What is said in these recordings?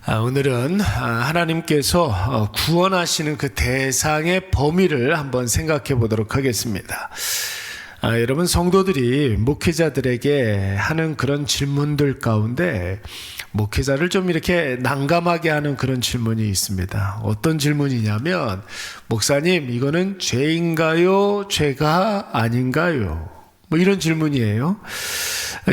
오늘은 하나님께서 구원하시는 그 대상의 범위를 한번 생각해 보도록 하겠습니다. 여러분, 성도들이 목회자들에게 하는 그런 질문들 가운데 목회자를 좀 이렇게 난감하게 하는 그런 질문이 있습니다. 어떤 질문이냐면, 목사님, 이거는 죄인가요? 죄가 아닌가요? 뭐 이런 질문이에요.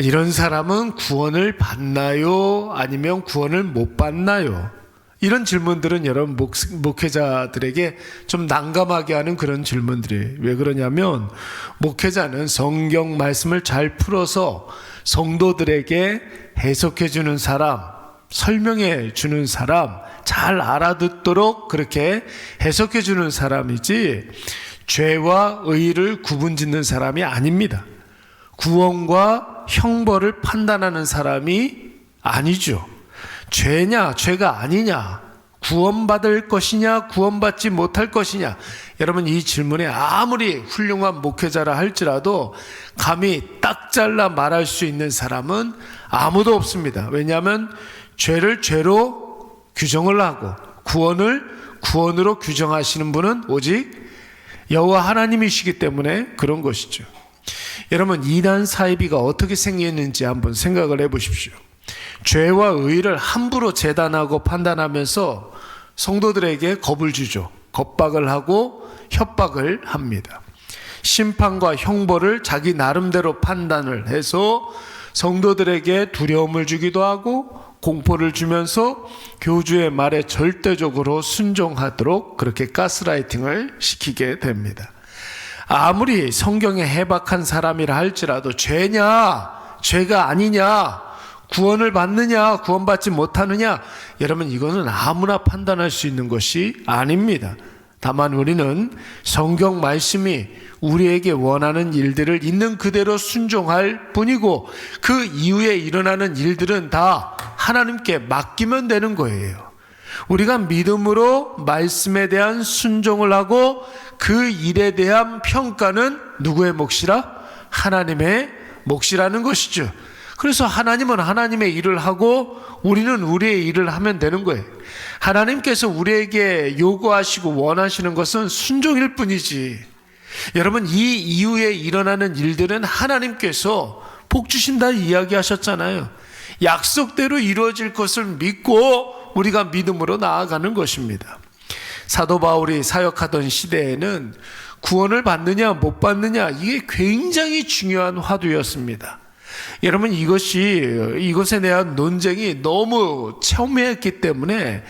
이런 사람은 구원을 받나요? 아니면 구원을 못 받나요? 이런 질문들은 여러분 목회자들에게 좀 난감하게 하는 그런 질문들이에요. 왜 그러냐면, 목회자는 성경 말씀을 잘 풀어서 성도들에게 해석해 주는 사람, 설명해 주는 사람, 잘 알아듣도록 그렇게 해석해 주는 사람이지 죄와 의를 구분짓는 사람이 아닙니다. 구원과 형벌을 판단하는 사람이 아니죠. 죄냐 죄가 아니냐, 구원받을 것이냐 구원받지 못할 것이냐, 여러분 이 질문에 아무리 훌륭한 목회자라 할지라도 감히 딱 잘라 말할 수 있는 사람은 아무도 없습니다. 왜냐하면 죄를 죄로 규정을 하고 구원을 구원으로 규정하시는 분은 오직 여호와 하나님이시기 때문에 그런 것이죠. 여러분, 이단 사이비가 어떻게 생겼는지 한번 생각을 해보십시오. 죄와 의를 함부로 재단하고 판단하면서 성도들에게 겁을 주죠. 겁박을 하고 협박을 합니다. 심판과 형벌을 자기 나름대로 판단을 해서 성도들에게 두려움을 주기도 하고 공포를 주면서 교주의 말에 절대적으로 순종하도록 그렇게 가스라이팅을 시키게 됩니다. 아무리 성경에 해박한 사람이라 할지라도 죄냐 죄가 아니냐, 구원을 받느냐 구원받지 못하느냐, 여러분 이거는 아무나 판단할 수 있는 것이 아닙니다. 다만 우리는 성경 말씀이 우리에게 원하는 일들을 있는 그대로 순종할 뿐이고, 그 이후에 일어나는 일들은 다 하나님께 맡기면 되는 거예요. 우리가 믿음으로 말씀에 대한 순종을 하고 그 일에 대한 평가는 누구의 몫이라? 하나님의 몫이라는 것이죠. 그래서 하나님은 하나님의 일을 하고 우리는 우리의 일을 하면 되는 거예요. 하나님께서 우리에게 요구하시고 원하시는 것은 순종일 뿐이지, 여러분 이 이후에 일어나는 일들은 하나님께서 복 주신다 이야기하셨잖아요. 약속대로 이루어질 것을 믿고 우리가 믿음으로 나아가는 것입니다. 사도 바울이 사역하던 시대에는 구원을 받느냐 못 받느냐, 이게 굉장히 중요한 화두였습니다. 여러분 이것에 대한 논쟁이 너무 첨예했기 때문에,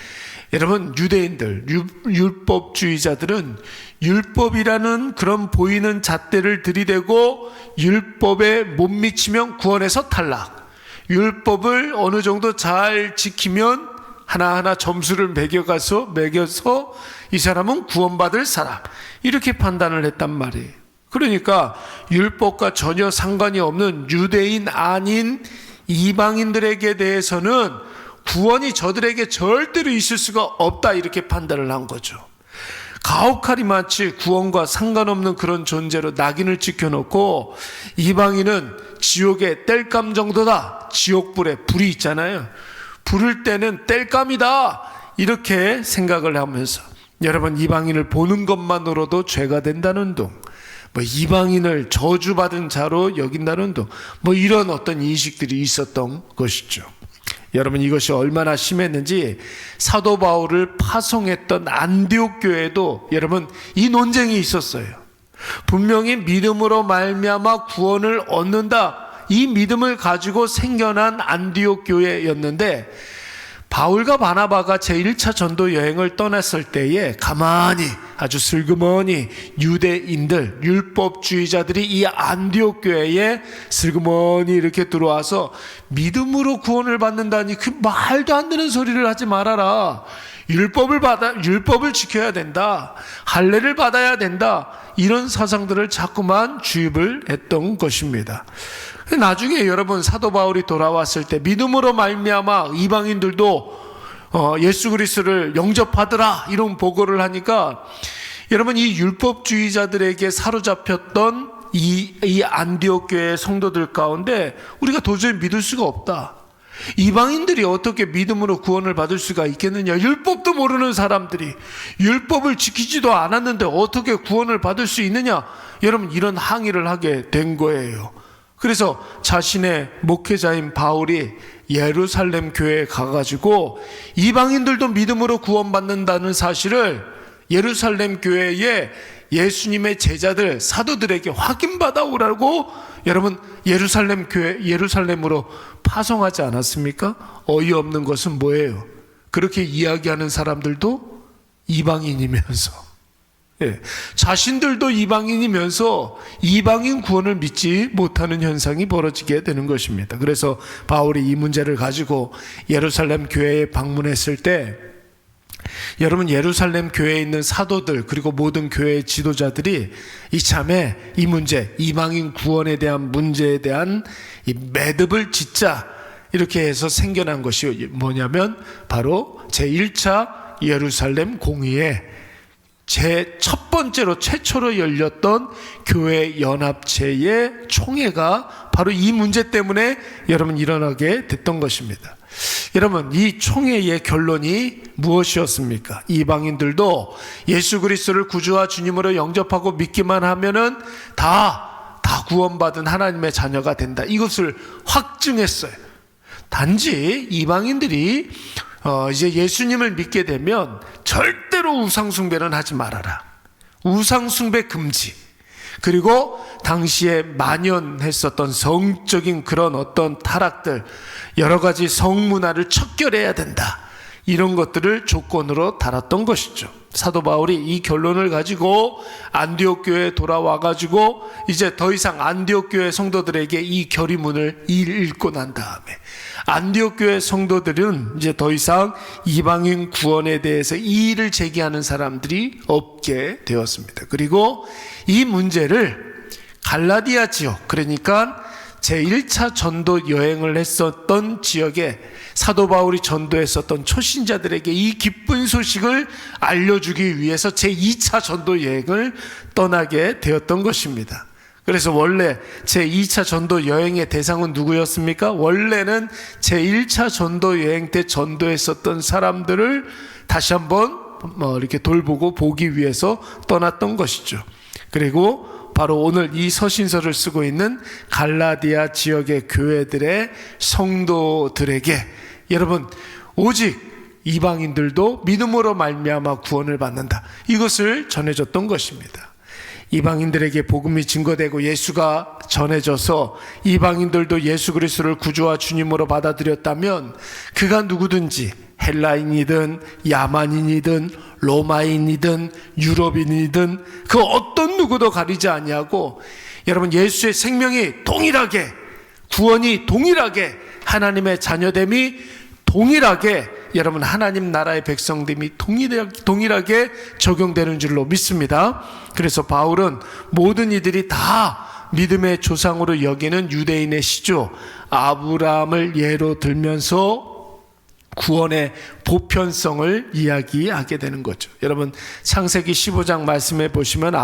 여러분 유대인들, 율법주의자들은 율법이라는 그런 보이는 잣대를 들이대고 율법에 못 미치면 구원에서 탈락, 율법을 어느 정도 잘 지키면 하나하나 점수를 매겨서 이 사람은 구원받을 사람, 이렇게 판단을 했단 말이에요. 그러니까 율법과 전혀 상관이 없는 유대인 아닌 이방인들에게 대해서는 구원이 저들에게 절대로 있을 수가 없다, 이렇게 판단을 한 거죠. 가혹하리 마치 구원과 상관없는 그런 존재로 낙인을 찍혀놓고, 이방인은 지옥의 땔감 정도다, 지옥불에 불이 있잖아요, 부를 때는 땔감이다, 이렇게 생각을 하면서, 여러분 이방인을 보는 것만으로도 죄가 된다는 둥, 이방인을 저주받은 자로 여긴다는 둥, 이런 어떤 인식들이 있었던 것이죠. 여러분 이것이 얼마나 심했는지 사도 바울을 파송했던 안디옥 교회에도 여러분 이 논쟁이 있었어요. 분명히 믿음으로 말미암아 구원을 얻는다, 이 믿음을 가지고 생겨난 안디옥 교회였는데, 바울과 바나바가 제1차 전도 여행을 떠났을 때에 가만히 아주 슬그머니 유대인들, 율법주의자들이 이 안디옥 교회에 슬그머니 이렇게 들어와서 믿음으로 구원을 받는다니 그 말도 안 되는 소리를 하지 말아라, 율법을 지켜야 된다, 할례를 받아야 된다, 이런 사상들을 자꾸만 주입을 했던 것입니다. 나중에 여러분 사도 바울이 돌아왔을 때 믿음으로 말미암아 이방인들도 예수 그리스도를 영접하더라, 이런 보고를 하니까, 여러분 이 율법주의자들에게 사로잡혔던 이 안디옥 교회 성도들 가운데 우리가 도저히 믿을 수가 없다, 이방인들이 어떻게 믿음으로 구원을 받을 수가 있겠느냐? 율법도 모르는 사람들이 율법을 지키지도 않았는데 어떻게 구원을 받을 수 있느냐? 여러분, 이런 항의를 하게 된 거예요. 그래서 자신의 목회자인 바울이 예루살렘 교회에 가가지고 이방인들도 믿음으로 구원받는다는 사실을 예루살렘 교회에 예수님의 제자들, 사도들에게 확인받아 오라고 여러분 예루살렘 교회, 예루살렘으로 파송하지 않았습니까? 어이없는 것은 뭐예요? 그렇게 이야기하는 사람들도 이방인이면서, 자신들도 이방인이면서 이방인 구원을 믿지 못하는 현상이 벌어지게 되는 것입니다. 그래서 바울이 이 문제를 가지고 예루살렘 교회에 방문했을 때, 여러분 예루살렘 교회에 있는 사도들 그리고 모든 교회의 지도자들이 이참에 이 문제, 이방인 구원에 대한 문제에 대한 이 매듭을 짓자, 이렇게 해서 생겨난 것이 뭐냐면 바로 제1차 예루살렘 공의회 첫 번째로 최초로 열렸던 교회 연합체의 총회가 바로 이 문제 때문에 여러분 일어나게 됐던 것입니다. 여러분, 이 총회의 결론이 무엇이었습니까? 이방인들도 예수 그리스도를 구주와 주님으로 영접하고 믿기만 하면은 다 구원받은 하나님의 자녀가 된다, 이것을 확증했어요. 단지 이방인들이 이제 예수님을 믿게 되면 절대로 우상숭배는 하지 말아라, 우상숭배 금지, 그리고 당시에 만연했었던 성적인 그런 어떤 타락들, 여러 가지 성문화를 척결해야 된다, 이런 것들을 조건으로 달았던 것이죠. 사도 바울이 이 결론을 가지고 안디옥 교회에 돌아와 가지고 이제 더 이상 안디옥 교회 성도들에게 이 결의문을 읽고 난 다음에 안디옥 교회 성도들은 이제 더 이상 이방인 구원에 대해서 이의를 제기하는 사람들이 없게 되었습니다. 그리고 이 문제를 갈라디아 지역, 그러니까 제1차 전도 여행을 했었던 지역에 사도 바울이 전도했었던 초신자들에게 이 기쁜 소식을 알려주기 위해서 제2차 전도 여행을 떠나게 되었던 것입니다. 그래서 원래 제2차 전도 여행의 대상은 누구였습니까? 원래는 제1차 전도 여행 때 전도했었던 사람들을 다시 한번 이렇게 돌보고 보기 위해서 떠났던 것이죠. 그리고 바로 오늘 이 서신서를 쓰고 있는 갈라디아 지역의 교회들의 성도들에게 여러분, 오직 이방인들도 믿음으로 말미암아 구원을 받는다, 이것을 전해줬던 것입니다. 이방인들에게 복음이 증거되고 예수가 전해져서 이방인들도 예수 그리스도를 구주와 주님으로 받아들였다면 그가 누구든지 헬라인이든 야만인이든 로마인이든 유럽인이든 그 어떤 누구도 가리지 아니하고 여러분 예수의 생명이 동일하게, 구원이 동일하게, 하나님의 자녀됨이 동일하게, 여러분 하나님 나라의 백성됨이 동일하게 적용되는 줄로 믿습니다. 그래서 바울은 모든 이들이 다 믿음의 조상으로 여기는 유대인의 시조 아브라함을 예로 들면서 구원의 보편성을 이야기하게 되는 거죠. 여러분 창세기 15장 말씀에 보시면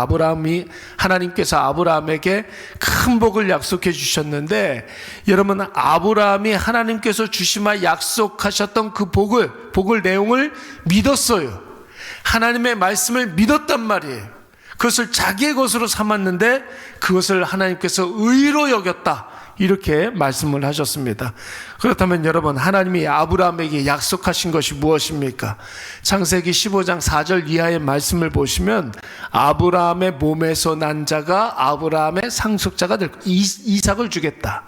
하나님께서 아브라함에게 큰 복을 약속해 주셨는데, 여러분 아브라함이 하나님께서 주시마 약속하셨던 그 복을 내용을 믿었어요. 하나님의 말씀을 믿었단 말이에요. 그것을 자기의 것으로 삼았는데 그것을 하나님께서 의로 여겼다, 이렇게 말씀을 하셨습니다. 그렇다면 여러분, 하나님이 아브라함에게 약속하신 것이 무엇입니까? 창세기 15장 4절 이하의 말씀을 보시면 아브라함의 몸에서 난 자가 아브라함의 상속자가 될 이삭을 주겠다,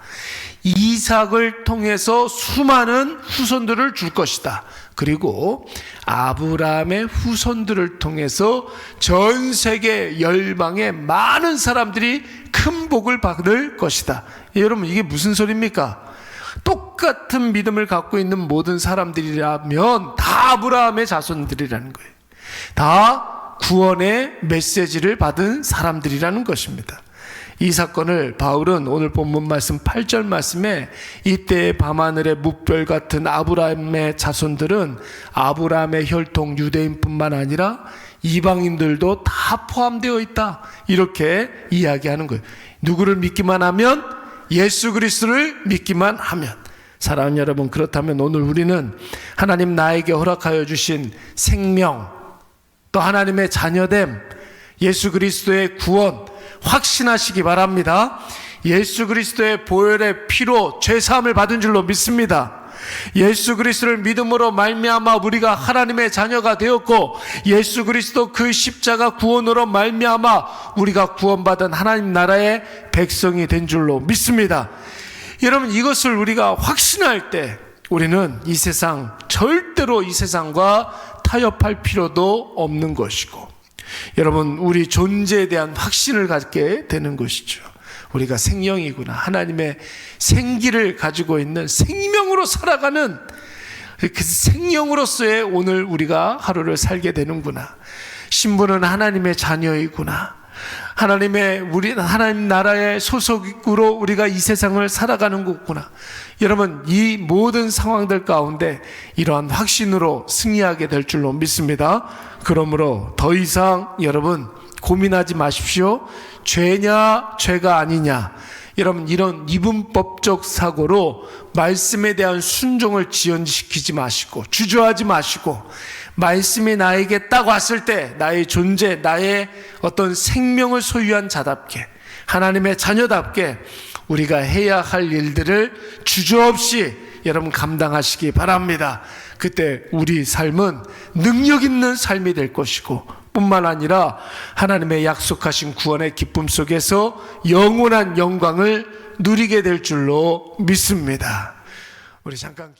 이삭을 통해서 수많은 후손들을 줄 것이다, 그리고 아브라함의 후손들을 통해서 전 세계 열방의 많은 사람들이 큰 복을 받을 것이다. 여러분 이게 무슨 소리입니까? 똑같은 믿음을 갖고 있는 모든 사람들이라면 다 아브라함의 자손들이라는 거예요. 다 구원의 메시지를 받은 사람들이라는 것입니다. 이 사건을 바울은 오늘 본문 말씀 8절 말씀에 이때의 밤하늘의 뭇별 같은 아브라함의 자손들은 아브라함의 혈통 유대인뿐만 아니라 이방인들도 다 포함되어 있다, 이렇게 이야기하는 거예요. 누구를 믿기만 하면? 예수 그리스도를 믿기만 하면. 사랑하는 여러분, 그렇다면 오늘 우리는 하나님 나에게 허락하여 주신 생명, 또 하나님의 자녀됨, 예수 그리스도의 구원 확신하시기 바랍니다. 예수 그리스도의 보혈의 피로 죄사함을 받은 줄로 믿습니다. 예수 그리스도를 믿음으로 말미암아 우리가 하나님의 자녀가 되었고, 예수 그리스도 그 십자가 구원으로 말미암아 우리가 구원받은 하나님 나라의 백성이 된 줄로 믿습니다. 여러분, 이것을 우리가 확신할 때 우리는 이 세상, 절대로 이 세상과 타협할 필요도 없는 것이고, 여러분, 우리 존재에 대한 확신을 갖게 되는 것이죠. 우리가 생명이구나, 하나님의 생기를 가지고 있는 생명으로 살아가는 그 생명으로서의 오늘 우리가 하루를 살게 되는구나. 신부는 하나님의 자녀이구나, 하나님 나라의 소속으로 우리가 이 세상을 살아가는 거구나. 여러분, 이 모든 상황들 가운데 이러한 확신으로 승리하게 될 줄로 믿습니다. 그러므로 더 이상 여러분 고민하지 마십시오. 죄냐 죄가 아니냐, 여러분 이런 이분법적 사고로 말씀에 대한 순종을 지연시키지 마시고 주저하지 마시고, 말씀이 나에게 딱 왔을 때 나의 존재, 나의 어떤 생명을 소유한 자답게, 하나님의 자녀답게 우리가 해야 할 일들을 주저없이 여러분 감당하시기 바랍니다. 그때 우리 삶은 능력 있는 삶이 될 것이고, 뿐만 아니라 하나님의 약속하신 구원의 기쁨 속에서 영원한 영광을 누리게 될 줄로 믿습니다. 우리 잠깐